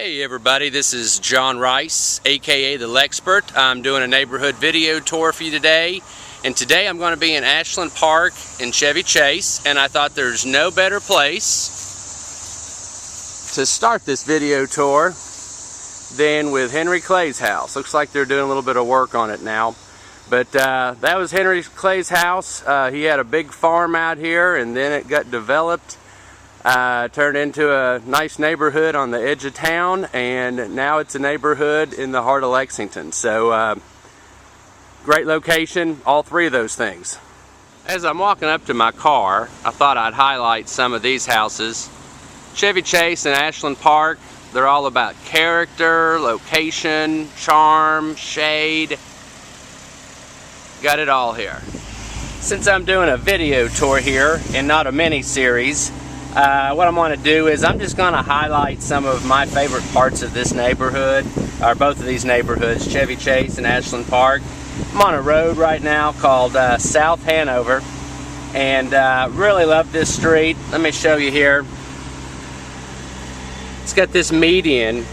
Hey everybody, this is John Rice, aka the LEXpert. I'm doing a neighborhood video tour for you today, and today I'm going to be in Ashland Park in Chevy Chase, and I thought there's no better place to start this video tour than with Henry Clay's house. Looks like they're doing a little bit of work on it now, but that was Henry Clay's house. He had a big farm out here, and then it got developed. Turned into a nice neighborhood on the edge of town, and now it's a neighborhood in the heart of Lexington. So great location, all three of those things. As I'm walking up to my car, I thought I'd highlight some of these houses. Chevy Chase and Ashland Park, they're all about character, location, charm, shade. Got it all here. Since I'm doing a video tour here and not a mini series, what I'm going to do is I'm just going to highlight some of my favorite parts of this neighborhood, or both of these neighborhoods, Chevy Chase and Ashland Park. I'm on a road right now called South Hanover, and really love this street. Let me show you here. It's got this median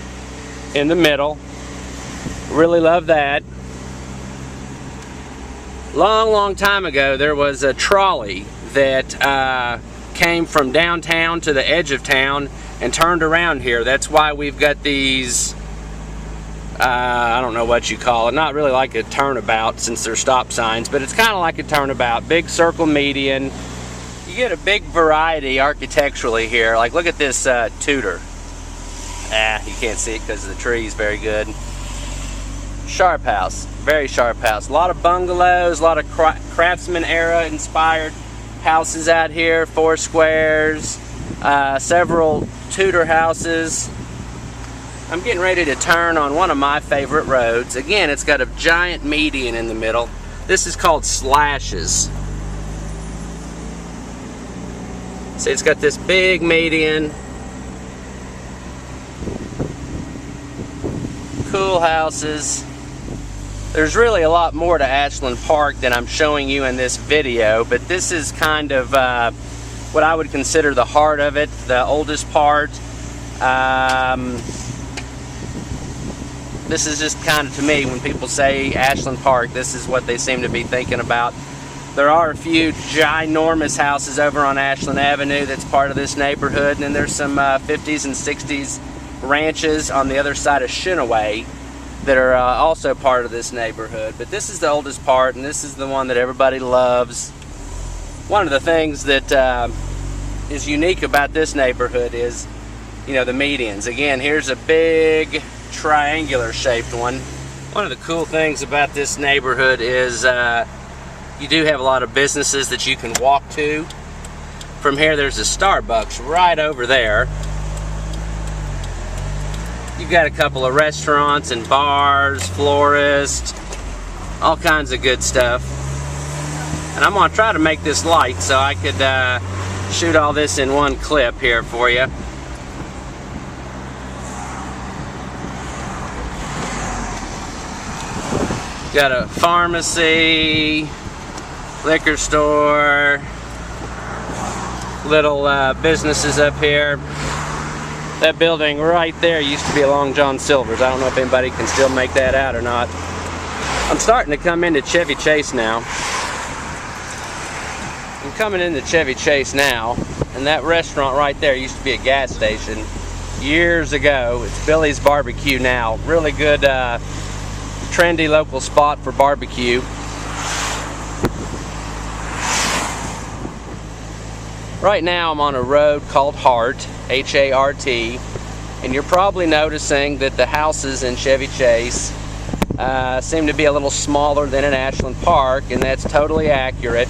in the middle. Really love that. Long time ago there was a trolley that came from downtown to the edge of town and turned around here. That's why we've got these, I don't know what you call it, not really like a turnabout since they're stop signs, but it's kind of like a turnabout, big circle median. You get a big variety architecturally here. Like look at this Tudor. You can't see it because of the trees. Very good. Sharp house, very sharp house. A lot of bungalows, a lot of craftsman era inspired houses out here, 4 squares, several Tudor houses. I'm getting ready to turn on one of my favorite roads. Again, it's got a giant median in the middle. This is called Slashes. See, it's got this big median. Cool houses. There's really a lot more to Ashland Park than I'm showing you in this video, but this is kind of what I would consider the heart of it, the oldest part. This is just kind of, to me, when people say Ashland Park, this is what they seem to be thinking about. There are a few ginormous houses over on Ashland Avenue that's part of this neighborhood, and then there's some 50s and 60s ranches on the other side of Shinaway that are also part of this neighborhood. But this is the oldest part, and this is the one that everybody loves. One of the things that is unique about this neighborhood is, you know, the medians. Again, here's a big triangular shaped one. One of the cool things about this neighborhood is you do have a lot of businesses that you can walk to. From here, there's a Starbucks right over there. You've got a couple of restaurants and bars, florists, all kinds of good stuff. And I'm going to try to make this light so I could shoot all this in one clip here for you. Got a pharmacy, liquor store, little businesses up here. That building right there used to be a Long John Silver's. I don't know if anybody can still make that out or not. I'm starting to come into Chevy Chase now. I'm coming into Chevy Chase now, and that restaurant right there used to be a gas station years ago. It's Billy's Barbecue now. Really good, trendy local spot for barbecue. Right now I'm on a road called Hart, H-A-R-T, and you're probably noticing that the houses in Chevy Chase seem to be a little smaller than in Ashland Park, and that's totally accurate.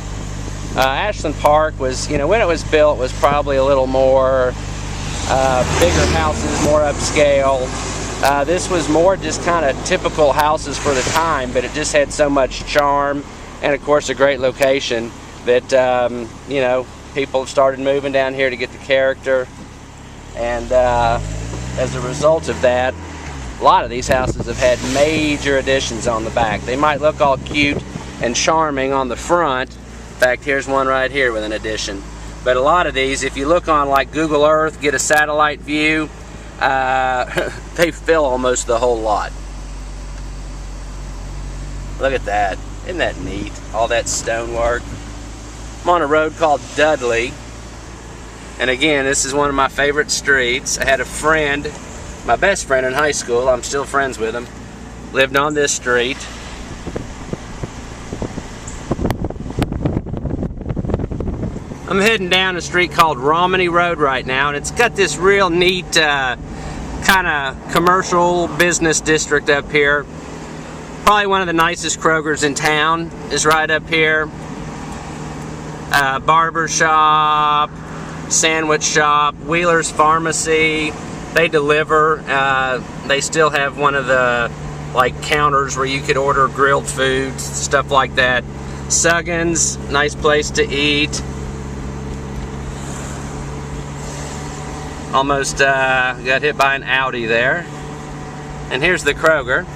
Ashland Park was, you know, when it was built, was probably a little more bigger houses, more upscale. This was more just kind of typical houses for the time, but it just had so much charm and of course a great location that you know, people have started moving down here to get the character, and as a result of that, a lot of these houses have had major additions on the back. They might look all cute and charming on the front. In fact, here's one right here with an addition. But a lot of these, if you look on like Google Earth, get a satellite view, they fill almost the whole lot. Look at that. Isn't that neat? All that stonework. I'm on a road called Dudley. And again, this is one of my favorite streets. I had a friend, my best friend in high school, I'm still friends with him, lived on this street. I'm heading down a street called Romney Road right now, and it's got this real neat kind of commercial business district up here. Probably one of the nicest Kroger's in town is right up here. Barber shop, sandwich shop, Wheeler's Pharmacy. They deliver. They still have one of the like counters where you could order grilled foods, stuff like that. Suggan's, nice place to eat. Almost got hit by an Audi there. And here's the Kroger.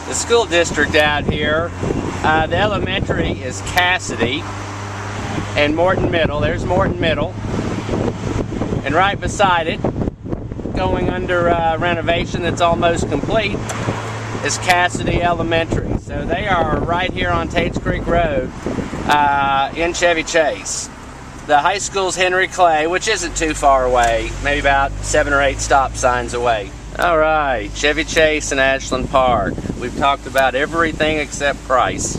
The school district out here, the elementary is Cassidy and Morton Middle. There's Morton Middle. And right beside it, going under renovation that's almost complete, is Cassidy Elementary. So they are right here on Tates Creek Road in Chevy Chase. The high school's Henry Clay, which isn't too far away, maybe about 7 or 8 stop signs away. Alright, Chevy Chase and Ashland Park. We've talked about everything except price.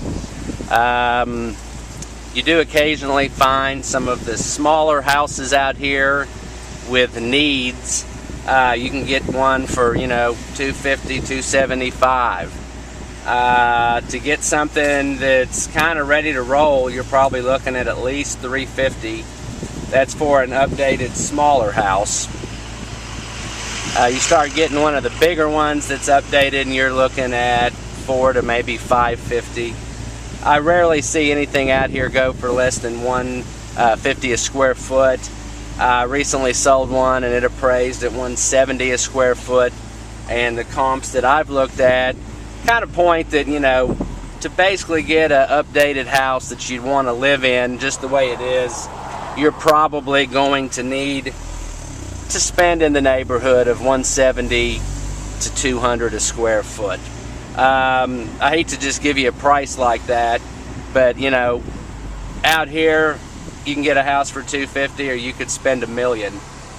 You do occasionally find some of the smaller houses out here with needs. You can get one for, you know, $250, $275. To get something that's kind of ready to roll, you're probably looking at least $350. That's for an updated smaller house. You start getting one of the bigger ones that's updated and you're looking at $400 to maybe $550. I rarely see anything out here go for less than $150 a square foot. I recently sold one and it appraised at $170 a square foot, and the comps that I've looked at kind of point that, you know, to basically get an updated house that you'd want to live in just the way it is, you're probably going to need to spend in the neighborhood of $170 to $200 a square foot. I hate to just give you a price like that, but you know, out here you can get a house for $250 or you could spend $1 million.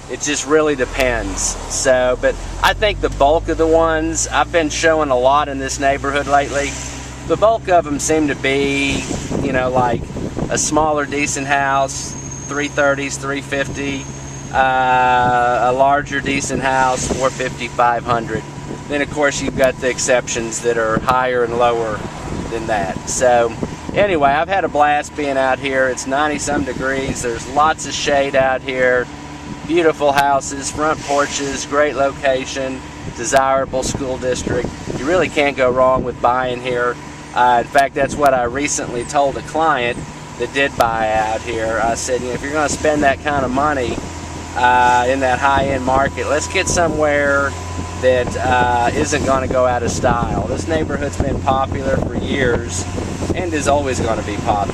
It just really depends. So, but I think the bulk of the ones, I've been showing a lot in this neighborhood lately, the bulk of them seem to be, you know, like a smaller decent house, $330s, $350, a larger decent house, $450, $500. Then of course you've got the exceptions that are higher and lower than that. So anyway, I've had a blast being out here. It's 90-some degrees. There's lots of shade out here. Beautiful houses, front porches, great location, desirable school district. You really can't go wrong with buying here. In fact, that's what I recently told a client that did buy out here. I said, you know, if you're going to spend that kind of money in that high-end market, let's get somewhere that isn't going to go out of style. This neighborhood's been popular for years and is always going to be popular.